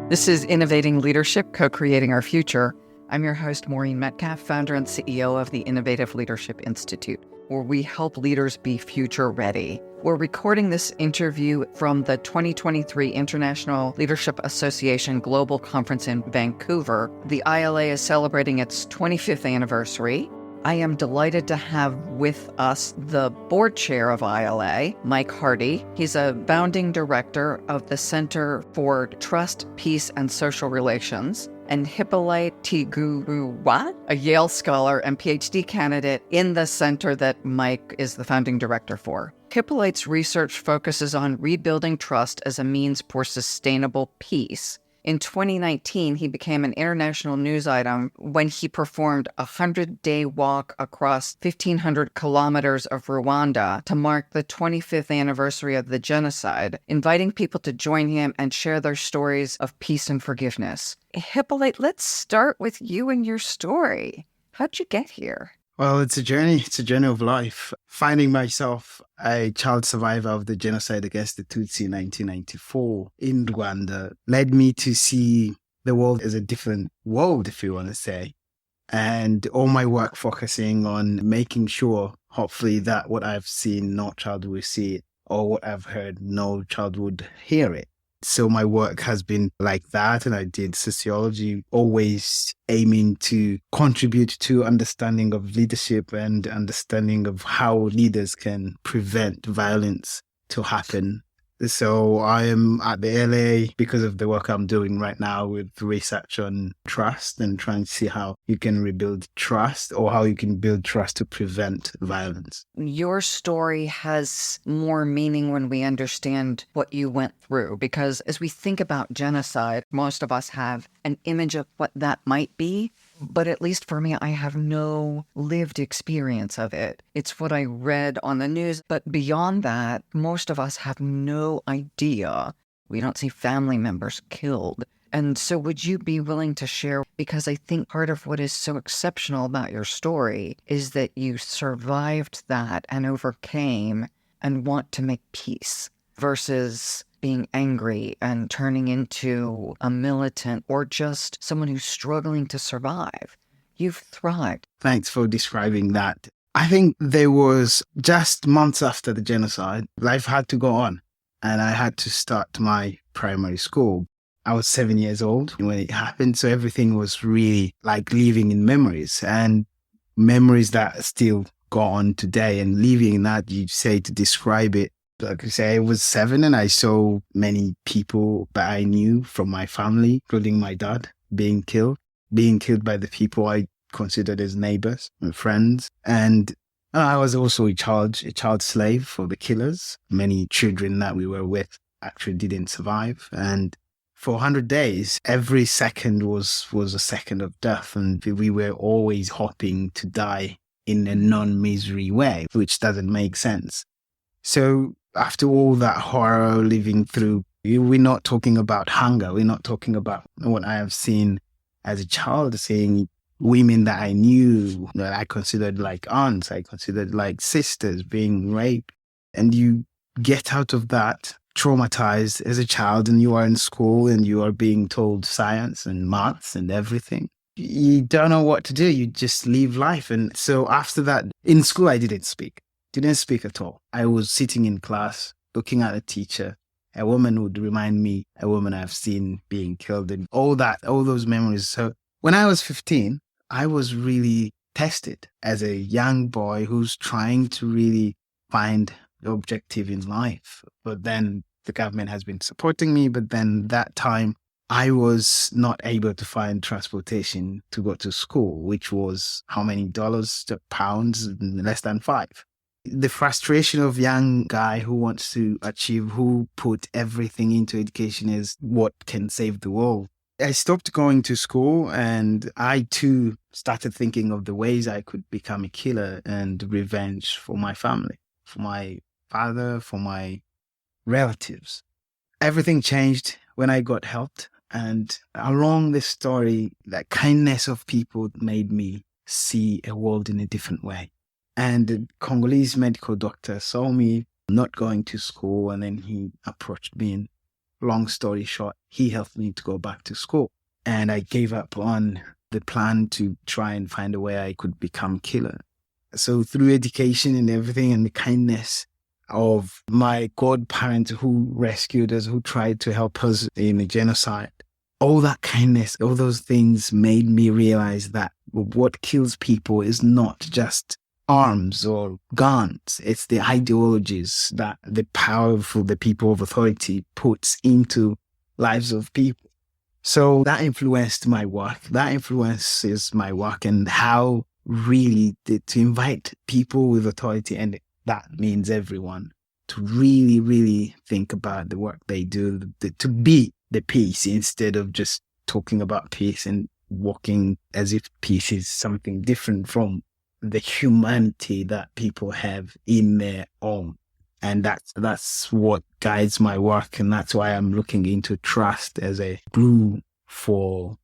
This is Innovating Leadership, Co-Creating Our Future. I'm your host, Maureen Metcalf, founder and CEO of the Innovative Leadership Institute, where we help leaders be future ready. We're recording this interview from the 2023 International Leadership Association Global Conference in Vancouver. The ILA is celebrating its 25th anniversary. I am delighted to have with us the board chair of ILA, Mike Hardy. He's a founding director of the Center for Trust, Peace, and Social Relations, and Hyppolite Ntigurirwa, a Yale scholar and PhD candidate in the center that Mike is the founding director for. Hyppolite's research focuses on rebuilding trust as a means for sustainable peace. In 2019, he became an international news item when he performed a 100-day walk across 1,500 kilometers of Rwanda to mark the 25th anniversary of the genocide, inviting people to join him and share their stories of peace and forgiveness. Hyppolite, let's start with you and your story. How'd you get here? Well, it's a journey. It's a journey of life. Finding myself a child survivor of the genocide against the Tutsi in 1994 in Rwanda led me to see the world as a different world, if you want to say. And all my work focusing on making sure, hopefully, that what I've seen, no child will see it, or what I've heard, no child would hear it. So my work has been like that, and I did sociology, always aiming to contribute to understanding of leadership and understanding of how leaders can prevent violence to happen. So I am at the LA because of the work I'm doing right now with research on trust and trying to see how you can rebuild trust or how you can build trust to prevent violence. Your story has more meaning when we understand what you went through, because as we think about genocide, most of us have an image of what that might be. But at least for me, I have no lived experience of it. It's what I read on the news. But beyond that, most of us have no idea. We don't see family members killed. And so would you be willing to share? Because I think part of what is so exceptional about your story is that you survived that and overcame and want to make peace versus being angry and turning into a militant or just someone who's struggling to survive. You've thrived. Thanks for describing that. I think there was just months after the genocide, life had to go on and I had to start my primary school. I was 7 years old when it happened. So everything was really like living in memories and memories that still go on today, and living in that, you say, to describe it. Like I say, I was 7 and I saw many people that I knew from my family, including my dad, being killed by the people I considered as neighbors and friends. And I was also a child slave for the killers. Many children that we were with actually didn't survive. And for 100 days, every second was a second of death. And we were always hoping to die in a non-misery way, which doesn't make sense. So after all that horror living through, we're not talking about hunger. We're not talking about what I have seen as a child, seeing women that I knew, that I considered like aunts, I considered like sisters, being raped. And you get out of that traumatized as a child, and you are in school and you are being told science and maths and everything. You don't know what to do. You just live life. And so after that, in school, I didn't speak at all. I was sitting in class, looking at a teacher. A woman would remind me, a woman I've seen being killed, and all those memories. So when I was 15, I was really tested as a young boy who's trying to really find the objective in life. But then the government has been supporting me. But then that time, I was not able to find transportation to go to school, which was how many dollars to pounds? Less than 5. The frustration of young guy who wants to achieve, who put everything into education is what can save the world. I stopped going to school, and I too started thinking of the ways I could become a killer and revenge for my family, for my father, for my relatives. Everything changed when I got helped. And along this story, the kindness of people made me see a world in a different way. And the Congolese medical doctor saw me not going to school, and then he approached me and long story short, he helped me to go back to school. And I gave up on the plan to try and find a way I could become killer. So through education and everything and the kindness of my godparents who rescued us, who tried to help us in the genocide, all that kindness, all those things made me realize that what kills people is not just arms or guns. It's the ideologies that the powerful, the people of authority puts into lives of people. So that influenced my work. That influences my work and how really to invite people with authority, and that means everyone, to really, really think about the work they do, to be the peace instead of just talking about peace and walking as if peace is something different from the humanity that people have in their own. And that's what guides my work. And that's why I'm looking into trust as a glue for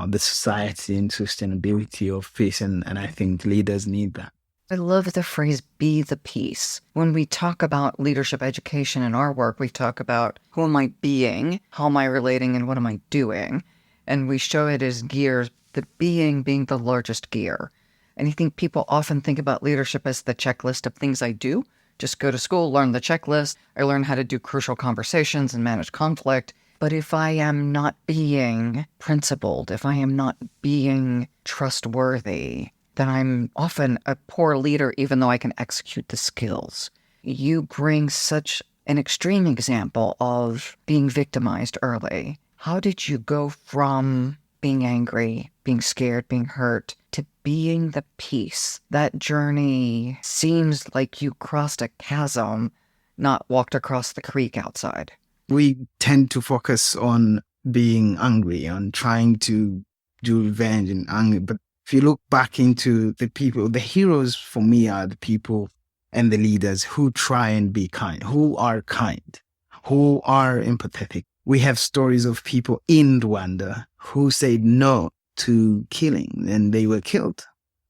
the society and sustainability of peace. And I think leaders need that. I love the phrase, be the peace. When we talk about leadership education in our work, we talk about who am I being, how am I relating, and what am I doing? And we show it as gears, the being the largest gear. And I think people often think about leadership as the checklist of things I do. Just go to school, learn the checklist. I learn how to do crucial conversations and manage conflict. But if I am not being principled, if I am not being trustworthy, then I'm often a poor leader, even though I can execute the skills. You bring such an extreme example of being victimized early. How did you go from being angry, being scared, being hurt, to being the peace? That journey seems like you crossed a chasm, not walked across the creek outside. We tend to focus on being angry, on trying to do revenge and anger. But if you look back into the people, the heroes for me are the people and the leaders who try and be kind, who are empathetic. We have stories of people in Rwanda who said no to killing and they were killed,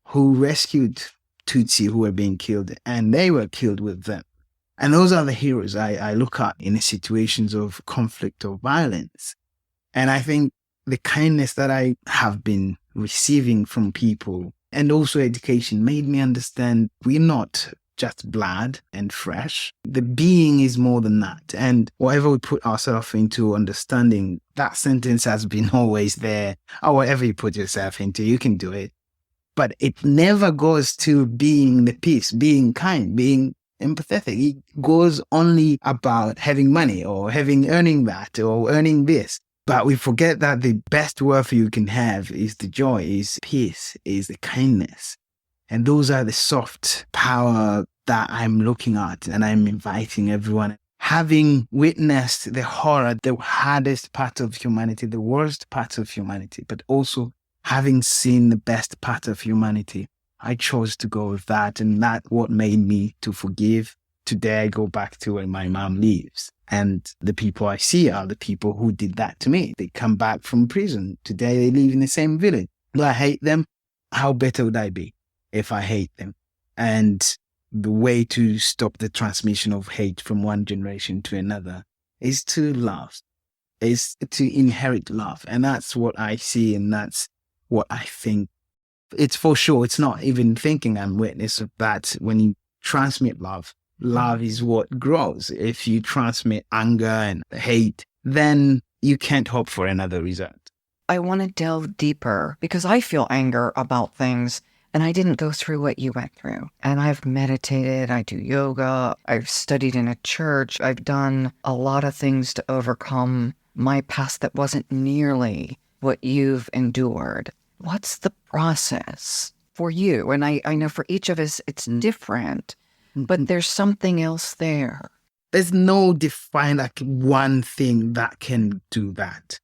who rescued Tutsi who were being killed and they were killed with them. And those are the heroes I look at in situations of conflict or violence. And I think the kindness that I have been receiving from people and also education made me understand we're not just blood and fresh. The being is more than that. And whatever we put ourselves into understanding, that sentence has been always there. Or whatever you put yourself into, you can do it. But it never goes to being the peace, being kind, being empathetic. It goes only about having money or earning that or earning this. But we forget that the best wealth you can have is the joy, is peace, is the kindness. And those are the soft power that I'm looking at and I'm inviting everyone. Having witnessed the horror, the hardest part of humanity, the worst part of humanity, but also having seen the best part of humanity, I chose to go with that. And that's what made me to forgive. Today I go back to where my mom lives. And the people I see are the people who did that to me. They come back from prison. Today they live in the same village. Do I hate them? How better would I be if I hate them? And the way to stop the transmission of hate from one generation to another is to love, is to inherit love. And that's what I see and that's what I think. It's for sure. It's not even thinking I'm witness of that. When you transmit love, love is what grows. If you transmit anger and hate, then you can't hope for another result. I want to delve deeper because I feel anger about things and I didn't go through what you went through. And I've meditated, I do yoga, I've studied in a church, I've done a lot of things to overcome my past that wasn't nearly what you've endured. What's the process for you? And I know for each of us, it's different. But there's something else there. There's no defined one thing that can do that.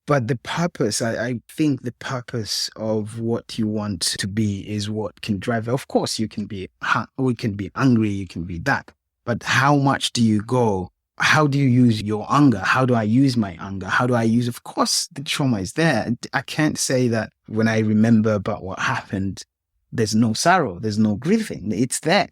But the purpose, I think the purpose of what you want to be is what can drive it. Of course, you can be angry, you can be that. But how much do you go? How do you use your anger? How do I use my anger? Of course, the trauma is there. I can't say that when I remember about what happened, there's no sorrow, there's no grieving. It's there.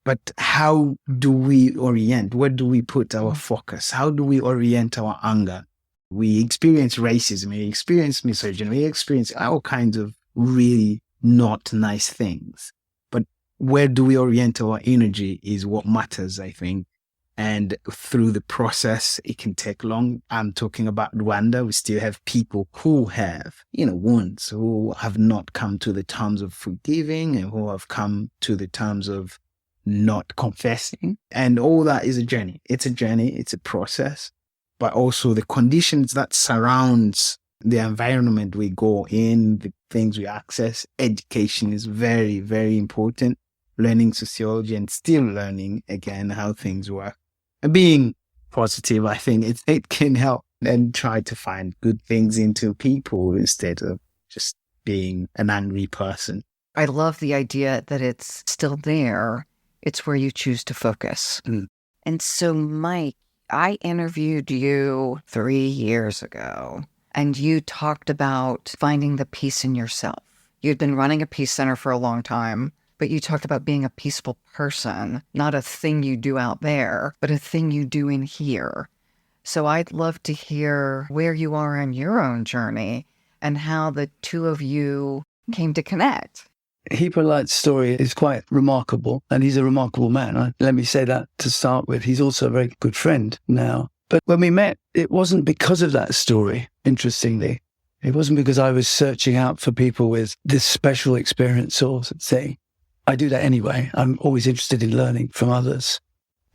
But how do we orient? Where do we put our focus? How do we orient our anger? We experience racism, we experience misogyny, we experience all kinds of really not nice things. But where do we orient our energy is what matters, I think. And through the process, it can take long. I'm talking about Rwanda. We still have people who have, wounds, who have not come to the terms of forgiving and who have come to the terms of not confessing. And all that is a journey. It's a journey. It's a process. But also the conditions that surrounds the environment we go in, the things we access. Education is very, very important. Learning sociology and still learning, again, how things work. And being positive, I think it can help and try to find good things into people instead of just being an angry person. I love the idea that it's still there. It's where you choose to focus. And so, Mike, I interviewed you 3 years ago, and you talked about finding the peace in yourself. You'd been running a peace center for a long time, but you talked about being a peaceful person, not a thing you do out there, but a thing you do in here. So I'd love to hear where you are on your own journey and how the two of you came to connect. Hyppolite's story is quite remarkable, and he's a remarkable man. Let me say that to start with. He's also a very good friend now. But when we met, it wasn't because of that story, interestingly. It wasn't because I was searching out for people with this special experience or thing. I do that anyway. I'm always interested in learning from others.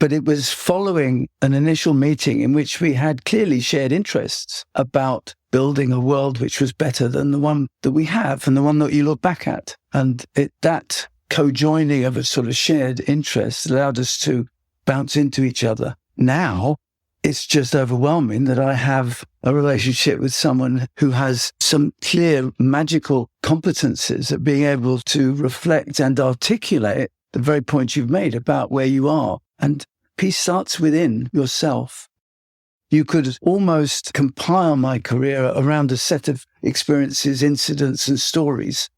But it was following an initial meeting in which we had clearly shared interests about building a world which was better than the one that we have and the one that you look back at. And that co-joining of a sort of shared interest allowed us to bounce into each other. Now, it's just overwhelming that I have a relationship with someone who has some clear magical competences at being able to reflect and articulate the very point you've made about where you are. And peace starts within yourself. You could almost compile my career around a set of experiences, incidents, and stories.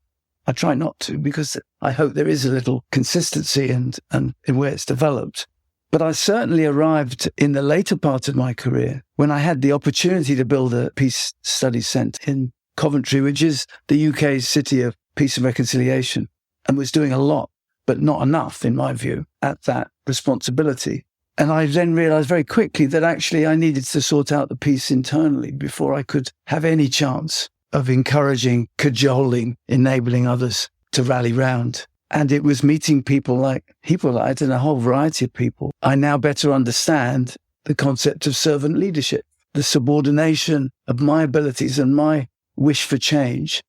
I try not to, because I hope there is a little consistency and in where it's developed. But I certainly arrived in the later part of my career when I had the opportunity to build a peace studies centre in Coventry, which is the UK's city of peace and reconciliation, and was doing a lot, but not enough, in my view, at that responsibility. And I then realized very quickly that actually I needed to sort out the peace internally before I could have any chance of encouraging, cajoling, enabling others to rally round. And it was meeting people like Hyppolite and a whole variety of people. I now better understand the concept of servant leadership, the subordination of my abilities and my wish for change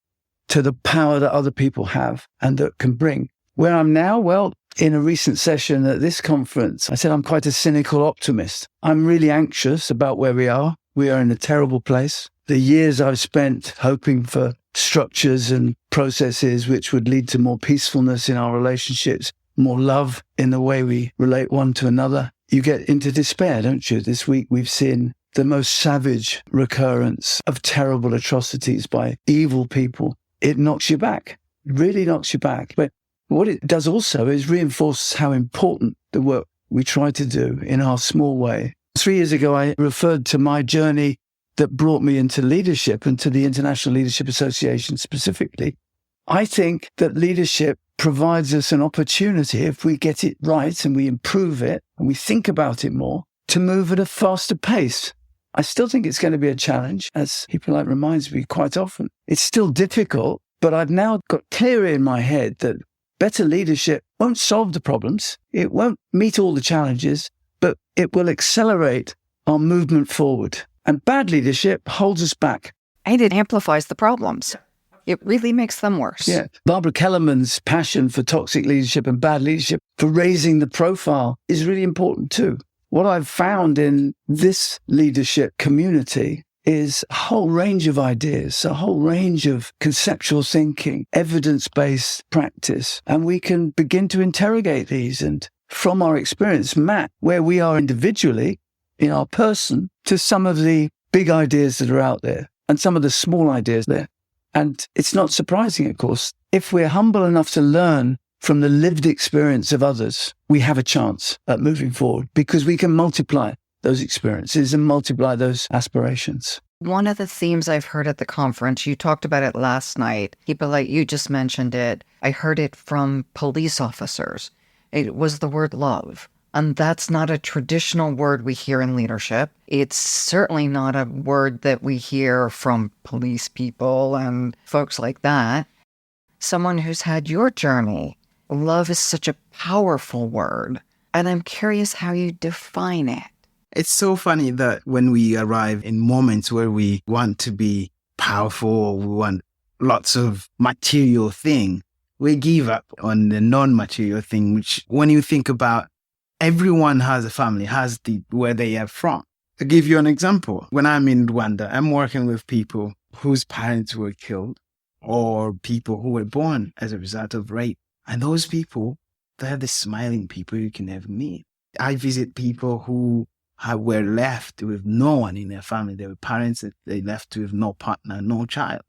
to the power that other people have and that can bring. Where I'm now, well, in a recent session at this conference, I said I'm quite a cynical optimist. I'm really anxious about where we are. We are in a terrible place. The years I've spent hoping for structures and processes which would lead to more peacefulness in our relationships, more love in the way we relate one to another, you get into despair, don't you? This week we've seen the most savage recurrence of terrible atrocities by evil people. It knocks you back, really knocks you back. But what it does also is reinforce how important the work we try to do in our small way. 3 years ago, I referred to my journey that brought me into leadership and to the International Leadership Association specifically. I think that leadership provides us an opportunity, if we get it right and we improve it and we think about it more, to move at a faster pace. I still think it's going to be a challenge, as Hyppolite reminds me quite often. It's still difficult, but I've now got clear in my head that better leadership won't solve the problems. It won't meet all the challenges, but it will accelerate our movement forward. And bad leadership holds us back. And it amplifies the problems. It really makes them worse. Yeah. Barbara Kellerman's passion for toxic leadership and bad leadership, for raising the profile, is really important too. What I've found in this leadership community is a whole range of ideas, a whole range of conceptual thinking, evidence-based practice. And we can begin to interrogate these and, from our experience, map where we are individually in our person to some of the big ideas that are out there and some of the small ideas there. And it's not surprising, of course, if we're humble enough to learn from the lived experience of others, we have a chance at moving forward because we can multiply those experiences and multiply those aspirations. One of the themes I've heard at the conference, you talked about it last night. Hyppolite, you just mentioned it. I heard it from police officers. It was the word love. And that's not a traditional word we hear in leadership. It's certainly not a word that we hear from police people and folks like that. Someone who's had your journey, love is such a powerful word. And I'm curious how you define it. It's so funny that when we arrive in moments where we want to be powerful or we want lots of material thing, we give up on the non-material thing, which when you think about, everyone has a family, has where they are from. To give you an example, when I'm in Rwanda, I'm working with people whose parents were killed or people who were born as a result of rape. And those people, they're the smiling people you can ever meet. I visit people who were left with no one in their family. They were parents that they left with no partner, no child.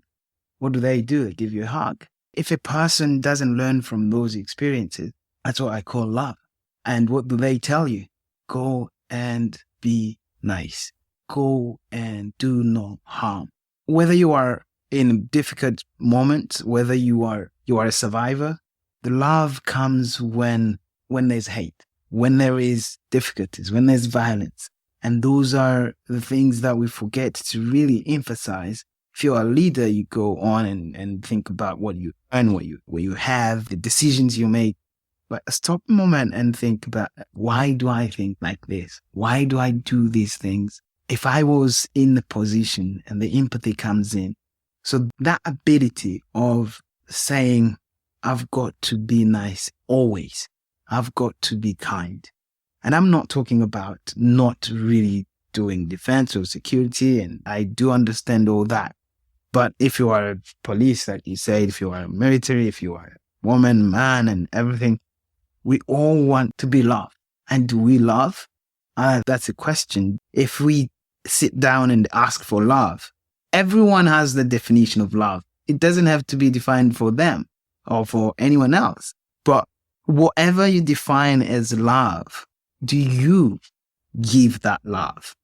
What do? They give you a hug. If a person doesn't learn from those experiences, that's what I call love. And what do they tell you? Go and be nice. Go and do no harm. Whether you are in a difficult moment, whether you are a survivor, the love comes when there's hate, when there is difficulties, when there's violence. And those are the things that we forget to really emphasize. If you're a leader, you go on and think about what you earn, what you have, the decisions you make. But stop a moment and think about, why do I think like this? Why do I do these things? If I was in the position, and the empathy comes in. So that ability of saying, I've got to be nice always. I've got to be kind. And I'm not talking about not really doing defense or security, and I do understand all that. But if you are a police, like you said, if you are a military, if you are a woman, man, and everything, we all want to be loved. And do we love? That's a question. If we sit down and ask for love, everyone has the definition of love. It doesn't have to be defined for them or for anyone else. But whatever you define as love, do you give that love?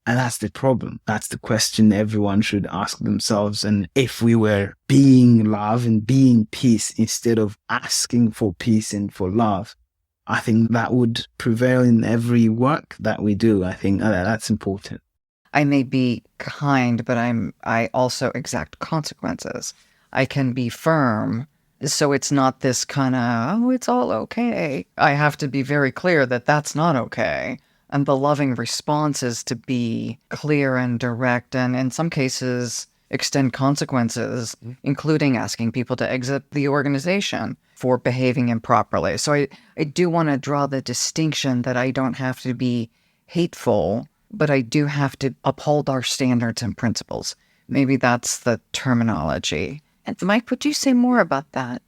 And that's the problem. That's the question everyone should ask themselves. And if we were being love and being peace instead of asking for peace and for love, I think that would prevail in every work that we do. I think that's important. I may be kind, but I also exact consequences. I can be firm, so it's not this kind of, it's all okay. I have to be very clear that that's not okay. And the loving response is to be clear and direct, and in some cases, extend consequences, including asking people to exit the organization for behaving improperly. So I do want to draw the distinction that I don't have to be hateful, but I do have to uphold our standards and principles. Maybe that's the terminology. And Mike, would you say more about that?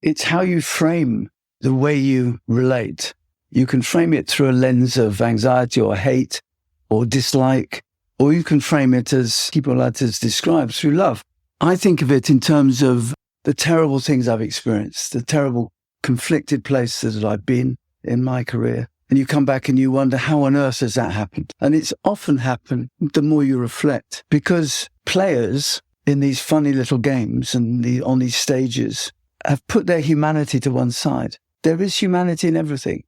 It's how you frame the way you relate. You can frame it through a lens of anxiety or hate or dislike, or you can frame it, as Hyppolite has described, through love. I think of it in terms of the terrible things I've experienced, the terrible conflicted places that I've been in my career. And you come back and you wonder, how on earth has that happened? And it's often happened the more you reflect, because players in these funny little games and on these stages have put their humanity to one side. There is humanity in everything.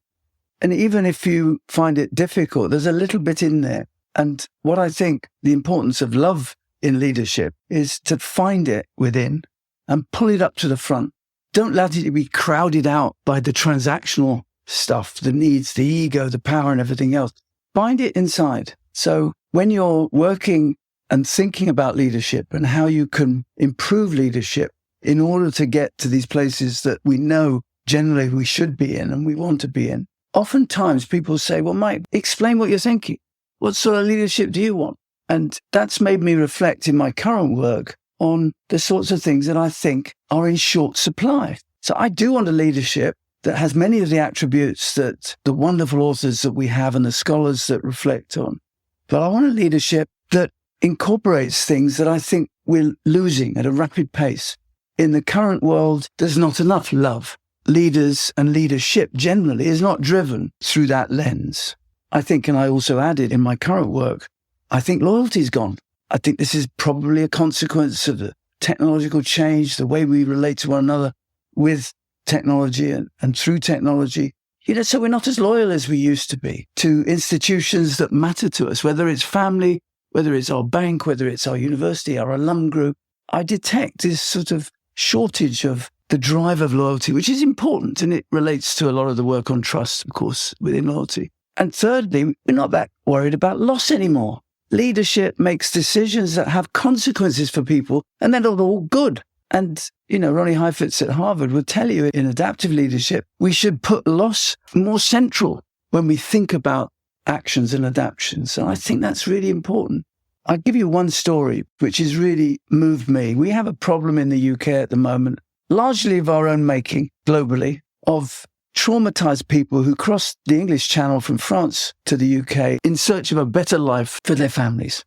And even if you find it difficult, there's a little bit in there. And what I think the importance of love in leadership is to find it within and pull it up to the front. Don't let it be crowded out by the transactional stuff, the needs, the ego, the power, and everything else. Find it inside. So when you're working and thinking about leadership and how you can improve leadership in order to get to these places that we know generally we should be in and we want to be in, oftentimes people say, well, Mike, explain what you're thinking. What sort of leadership do you want? And that's made me reflect in my current work on the sorts of things that I think are in short supply. So I do want a leadership that has many of the attributes that the wonderful authors that we have and the scholars that reflect on. But I want a leadership that incorporates things that I think we're losing at a rapid pace. In the current world, there's not enough love. leaders and leadership generally is not driven through that lens. I think, and I also added in my current work, I think loyalty's gone. I think this is probably a consequence of the technological change, the way we relate to one another with technology and through technology. So we're not as loyal as we used to be to institutions that matter to us, whether it's family, whether it's our bank, whether it's our university, our alum group. I detect this sort of shortage of the drive of loyalty, which is important, and it relates to a lot of the work on trust, of course, within loyalty. And thirdly, we're not that worried about loss anymore. Leadership makes decisions that have consequences for people, and they're not all good. And, Ronnie Heifetz at Harvard would tell you in adaptive leadership, we should put loss more central when we think about actions and adaptions. And I think that's really important. I'll give you one story which has really moved me. We have a problem in the UK at the moment, largely of our own making globally, of traumatized people who crossed the English Channel from France to the UK in search of a better life for their families.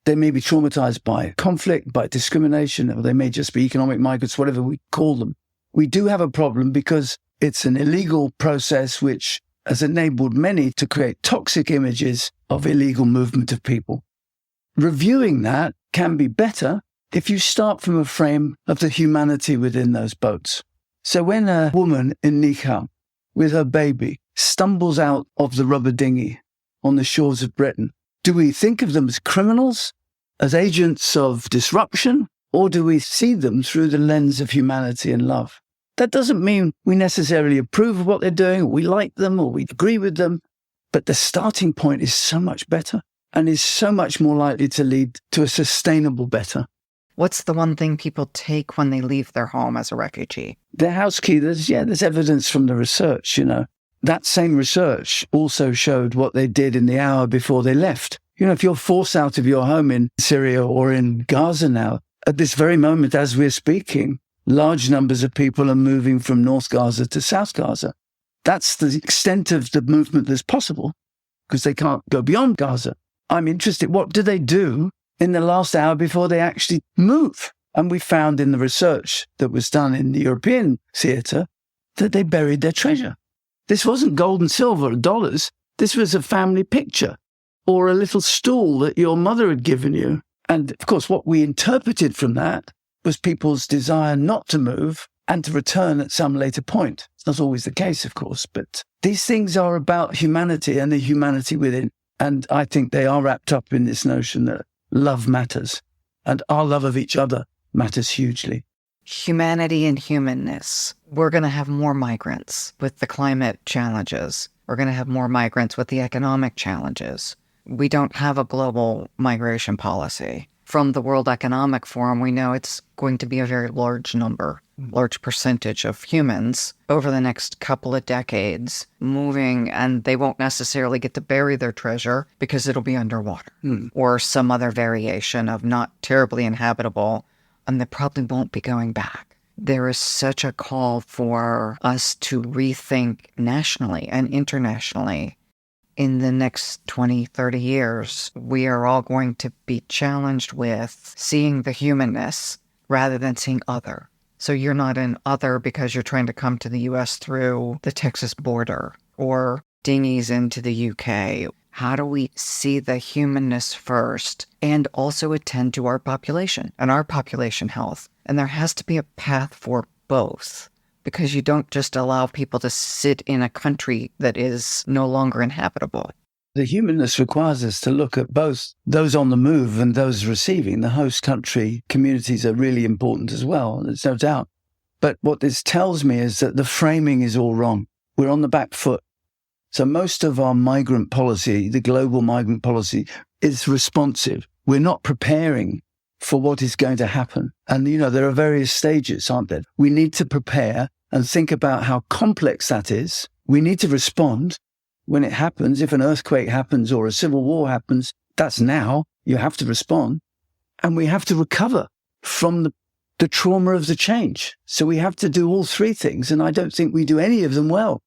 They may be traumatized by conflict, by discrimination, or they may just be economic migrants, whatever we call them. We do have a problem because it's an illegal process which has enabled many to create toxic images of illegal movement of people. Reviewing that can be better if you start from a frame of the humanity within those boats. So when a woman in Nikau with her baby stumbles out of the rubber dinghy on the shores of Britain, do we think of them as criminals, as agents of disruption, or do we see them through the lens of humanity and love? That doesn't mean we necessarily approve of what they're doing, or we like them, or we agree with them, but the starting point is so much better and is so much more likely to lead to a sustainable better. What's the one thing people take when they leave their home as a refugee? Their house key, there's evidence from the research, That same research also showed what they did in the hour before they left. If you're forced out of your home in Syria or in Gaza now, at this very moment as we're speaking, large numbers of people are moving from North Gaza to South Gaza. That's the extent of the movement that's possible because they can't go beyond Gaza. I'm interested, what do they do in the last hour before they actually move? And we found in the research that was done in the European theatre that they buried their treasure. This wasn't gold and silver or dollars. This was a family picture or a little stool that your mother had given you. And of course, what we interpreted from that was people's desire not to move and to return at some later point. It's not always the case, of course, but these things are about humanity and the humanity within. And I think they are wrapped up in this notion that love matters and our love of each other matters hugely. Humanity and humanness. We're going to have more migrants with the climate challenges. We're going to have more migrants with the economic challenges. We don't have a global migration policy. From the World Economic Forum, we know it's going to be a very large number, large percentage of humans over the next couple of decades moving, and they won't necessarily get to bury their treasure because it'll be underwater or some other variation of not terribly inhabitable, and they probably won't be going back. There is such a call for us to rethink nationally and internationally. In the next 20, 30 years, we are all going to be challenged with seeing the humanness rather than seeing other. So you're not an other because you're trying to come to the U.S. through the Texas border or dinghies into the UK. How do we see the humanness first and also attend to our population and our population health? And there has to be a path for both, because you don't just allow people to sit in a country that is no longer inhabitable. The humanness requires us to look at both those on the move and those receiving. The host country communities are really important as well, there's no doubt. But what this tells me is that the framing is all wrong. We're on the back foot. So most of our migrant policy, the global migrant policy, is responsive. We're not preparing for what is going to happen. And, there are various stages, aren't there? We need to prepare and think about how complex that is. We need to respond when it happens. If an earthquake happens or a civil war happens, that's now. You have to respond. And we have to recover from the trauma of the change. So we have to do all three things. And I don't think we do any of them well.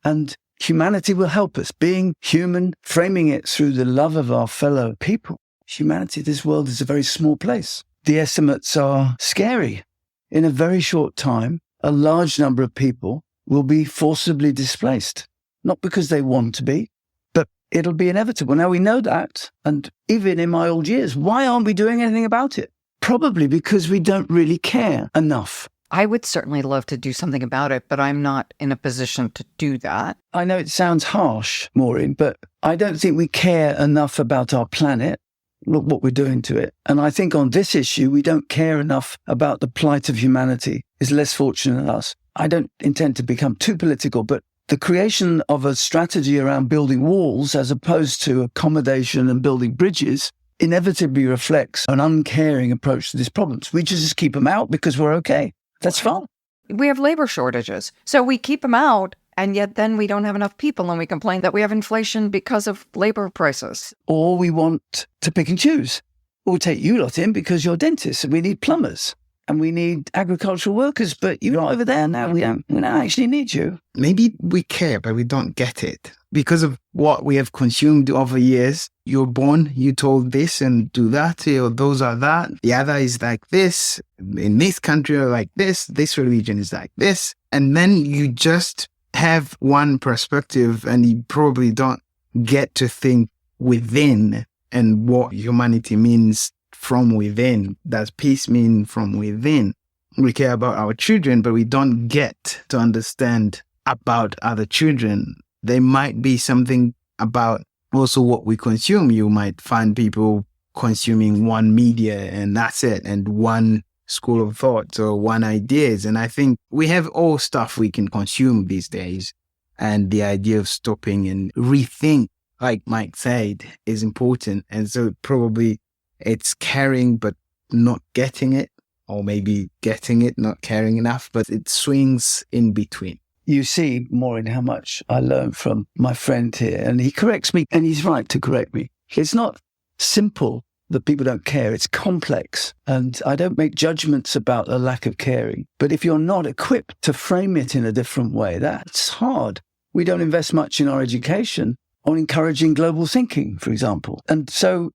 And humanity will help us. Being human, framing it through the love of our fellow people. Humanity, this world is a very small place. The estimates are scary. In a very short time, a large number of people will be forcibly displaced. Not because they want to be, but it'll be inevitable. Now we know that, and even in my old years, why aren't we doing anything about it? Probably because we don't really care enough. I would certainly love to do something about it, but I'm not in a position to do that. I know it sounds harsh, Maureen, but I don't think we care enough about our planet. Look what we're doing to it. And I think on this issue, we don't care enough about the plight of humanity is less fortunate than us. I don't intend to become too political, but the creation of a strategy around building walls as opposed to accommodation and building bridges inevitably reflects an uncaring approach to these problems. We just keep them out because we're okay. That's fine. We have labor shortages, so we keep them out, and yet then we don't have enough people, and we complain that we have inflation because of labor prices. Or we want to pick and choose. Or we take you lot in because you're dentists and we need plumbers and we need agricultural workers, but you're not over there now. We don't actually need you. Maybe we care, but we don't get it. Because of what we have consumed over years, you're born, you told this and do that, or those are that. The other is like this. In this country are like this religion is like this. And then you just have one perspective and you probably don't get to think within and what humanity means from within. Does peace mean from within? We care about our children, but we don't get to understand about other children. There might be something about also what we consume. You might find people consuming one media and that's it, and one school of thought or one ideas. And I think we have all stuff we can consume these days. And the idea of stopping and rethink, like Mike said, is important. And so probably it's caring, but not getting it, or maybe getting it, not caring enough, but it swings in between. You see, Maureen, how much I learned from my friend here. And he corrects me, and he's right to correct me. It's not simple that people don't care. It's complex. And I don't make judgments about a lack of caring. But if you're not equipped to frame it in a different way, that's hard. We don't invest much in our education on encouraging global thinking, for example. And so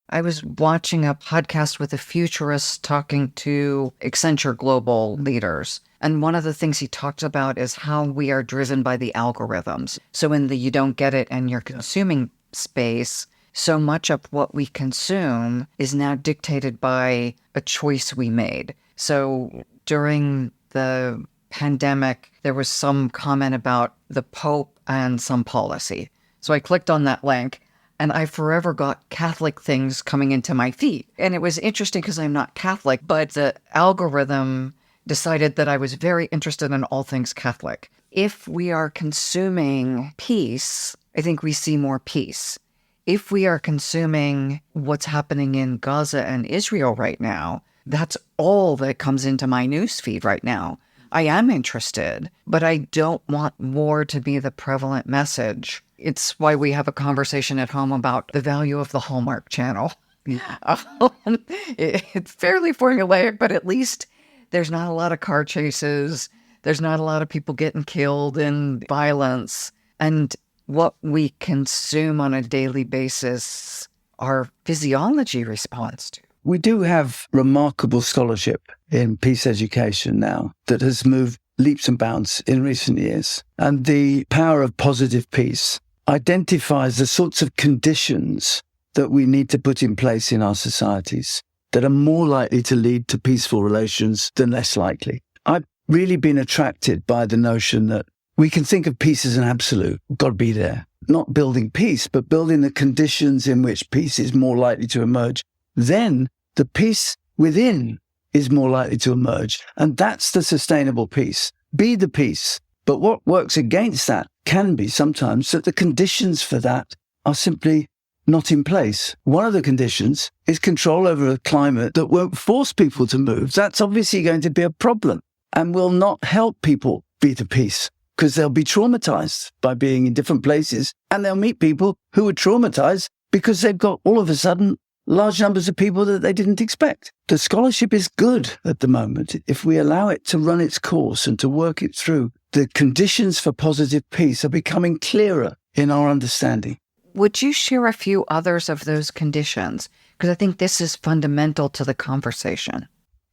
I was watching a podcast with a futurist talking to Accenture global leaders. And one of the things he talked about is how we are driven by the algorithms. So in the you don't get it and you're consuming space, so much of what we consume is now dictated by a choice we made. So during the pandemic, there was some comment about the Pope and some policy. So I clicked on that link and I forever got Catholic things coming into my feed. And it was interesting because I'm not Catholic, but the algorithm decided that I was very interested in all things Catholic. If we are consuming peace, I think we see more peace. If we are consuming what's happening in Gaza and Israel right now, that's all that comes into my newsfeed right now. I am interested, but I don't want war to be the prevalent message. It's why we have a conversation at home about the value of the Hallmark Channel. It's fairly formulaic, but at least there's not a lot of car chases. There's not a lot of people getting killed in violence. And what we consume on a daily basis, our physiology responds to. We do have remarkable scholarship in peace education now that has moved leaps and bounds in recent years. And the power of positive peace identifies the sorts of conditions that we need to put in place in our societies that are more likely to lead to peaceful relations than less likely. I've really been attracted by the notion that we can think of peace as an absolute. We've got to be there. Not building peace, but building the conditions in which peace is more likely to emerge. Then the peace within is more likely to emerge. And that's the sustainable peace. Be the peace. But what works against that can be sometimes that the conditions for that are simply not in place. One of the conditions is control over a climate that won't force people to move. That's obviously going to be a problem and will not help people be at peace because they'll be traumatized by being in different places, and they'll meet people who are traumatized because they've got all of a sudden large numbers of people that they didn't expect. The scholarship is good at the moment. If we allow it to run its course and to work it through, the conditions for positive peace are becoming clearer in our understanding. Would you share a few others of those conditions? Because I think this is fundamental to the conversation.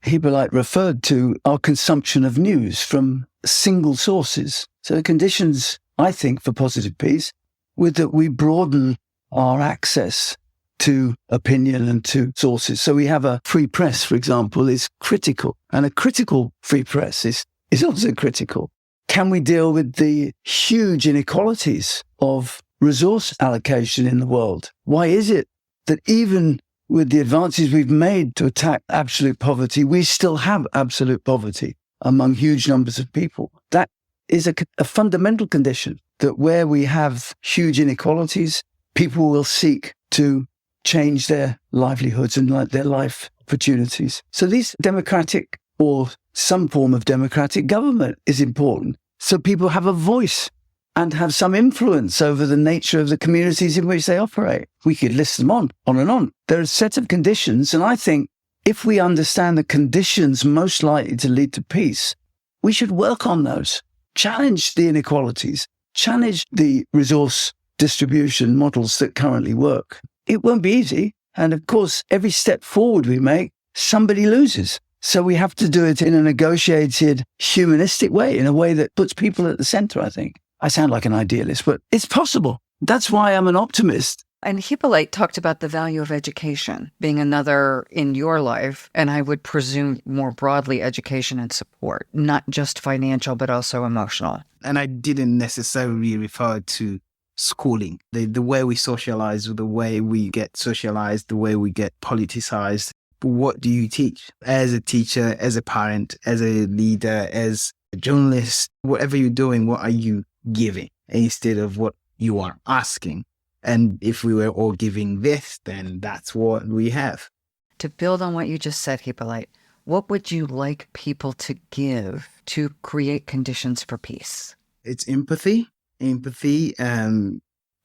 Hyppolite referred to our consumption of news from single sources. So the conditions, I think, for positive peace, with that we broaden our access to opinion and to sources. So we have a free press, for example, is critical. And a critical free press is also critical. Can we deal with the huge inequalities of resource allocation in the world? Why is it that even with the advances we've made to attack absolute poverty, we still have absolute poverty among huge numbers of people? That is a fundamental condition, that where we have huge inequalities, people will seek to change their livelihoods and their life opportunities. So these democratic or some form of democratic government is important. So people have a voice and have some influence over the nature of the communities in which they operate. We could list them on and on. There are a set of conditions, and I think if we understand the conditions most likely to lead to peace, we should work on those, challenge the inequalities, challenge the resource distribution models that currently work. It won't be easy, and of course, every step forward we make, somebody loses. So we have to do it in a negotiated, humanistic way, in a way that puts people at the center, I think. I sound like an idealist, but it's possible. That's why I'm an optimist. And Hyppolite talked about the value of education being another in your life, and I would presume more broadly education and support, not just financial, but also emotional. And I didn't necessarily refer to schooling, the way we socialize, the way we get socialized, the way we get politicized. What do you teach as a teacher, as a parent, as a leader, as a journalist? Whatever you're doing, what are you giving instead of what you are asking? And if we were all giving this, then that's what we have. To build on what you just said, Hyppolite, what would you like people to give to create conditions for peace? It's empathy.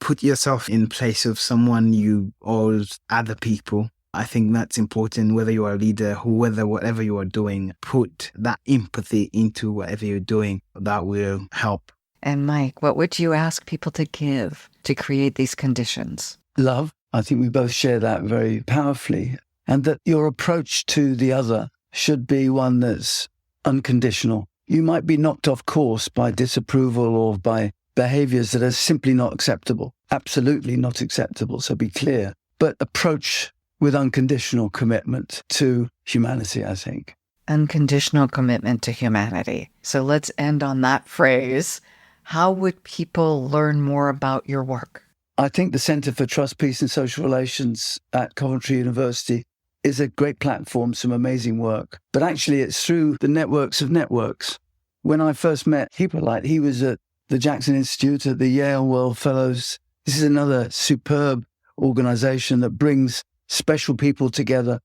Put yourself in place of someone or other people. I think that's important, whether you are a leader, whatever you are doing, put that empathy into whatever you're doing. That will help. And Mike, what would you ask people to give to create these conditions? Love. I think we both share that very powerfully. And that your approach to the other should be one that's unconditional. You might be knocked off course by disapproval or by behaviors that are simply not acceptable. Absolutely not acceptable, so be clear. But approach with unconditional commitment to humanity, I think. Unconditional commitment to humanity. So let's end on that phrase. How would people learn more about your work? I think the Centre for Trust, Peace and Social Relations at Coventry University is a great platform, some amazing work. But actually, it's through the networks of networks. When I first met Hyppolite, he was at the Jackson Institute, at the Yale World Fellows. This is another superb organization that brings special people together.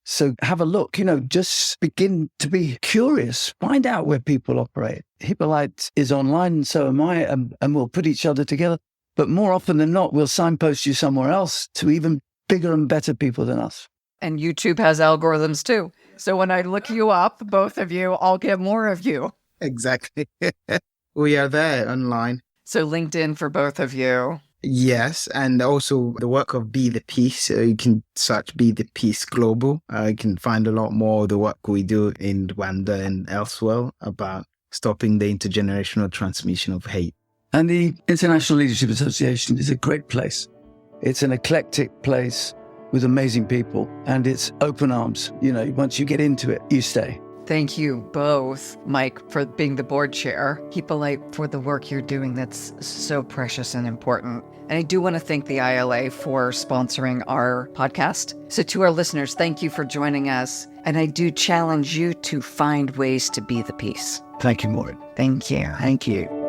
So have a look, just begin to be curious, find out where people operate. Hyppolite is online, and so am I, and we'll put each other together. But more often than not, we'll signpost you somewhere else to even bigger and better people than us. And YouTube has algorithms too. So when I look you up, both of you, I'll get more of you. Exactly. We are there online. So LinkedIn for both of you. Yes, and also the work of Be the Peace. You can search Be the Peace Global. You can find a lot more of the work we do in Rwanda and elsewhere about stopping the intergenerational transmission of hate. And the International Leadership Association is a great place. It's an eclectic place with amazing people, and it's open arms. Once you get into it, you stay. Thank you both, Mike, for being the board chair, Hyppolite, for the work you're doing that's so precious and important. And I do want to thank the ILA for sponsoring our podcast. So to our listeners, thank you for joining us. And I do challenge you to find ways to be the peace. Thank you, Maureen. Thank you. Thank you.